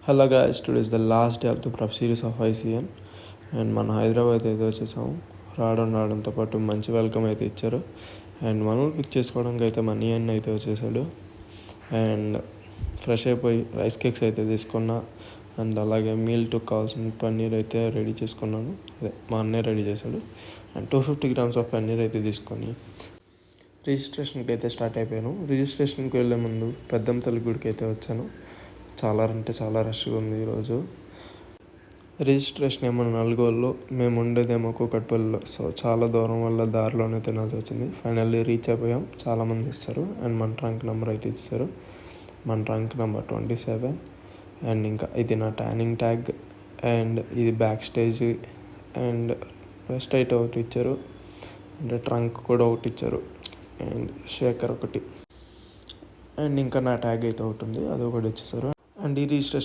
Hello guys, today is the last day of the prep series of ICN and మన హైదరాబాద్ అయితే వచ్చేసాము. రావడంతో పాటు మంచి వెల్కమ్ అయితే ఇచ్చారు. అండ్ మనం పిక్ చేసుకోవడానికి అయితే మనీ అన్న అయితే వచ్చేసాడు. అండ్ ఫ్రెష్ అయిపోయి రైస్ కేక్స్ అయితే తీసుకున్నా. అండ్ అలాగే మీల్ టు కావాల్సిన పన్నీర్ అయితే రెడీ చేసుకున్నాను. అదే మా అన్నయ్య రెడీ చేశాడు. అండ్ 250 grams ఆఫ్ పన్నీర్ అయితే తీసుకొని రిజిస్ట్రేషన్కి అయితే స్టార్ట్ అయిపోయాను. రిజిస్ట్రేషన్కి వెళ్ళే ముందు పెద్దమ్మ తల్లి గుడికి అయితే వచ్చాను. చాలా రష్గా ఉంది ఈరోజు. రిజిస్ట్రేషన్ ఏమో 4 మేము ఉండేదేమో కూకట్పల్లిలో. సో చాలా దూరం వల్ల దారిలోనే తినాల్సి వచ్చింది. ఫైనల్లీ రీచ్ అయిపోయాం. చాలామంది ఇస్తారు. అండ్ మన ట్రంక్ నెంబర్ అయితే ఇస్తారు. మన ట్రంక్ నెంబర్ 27. అండ్ ఇంకా ఇది నా ట్యానింగ్ ట్యాగ్. అండ్ ఇది బ్యాక్ స్టేజ్. అండ్ వెస్ట్ అయితే ఒకటి ఇచ్చారు. అండ్ ట్రంక్ కూడా ఒకటి ఇచ్చారు. అండ్ షేకర్ ఒకటి. అండ్ ఇంకా నా ట్యాగ్ అయితే ఒకటి ఉంది, అది ఒకటి ఇచ్చేసారు. అండ్ ఈ రిజిస్ట్రేషన్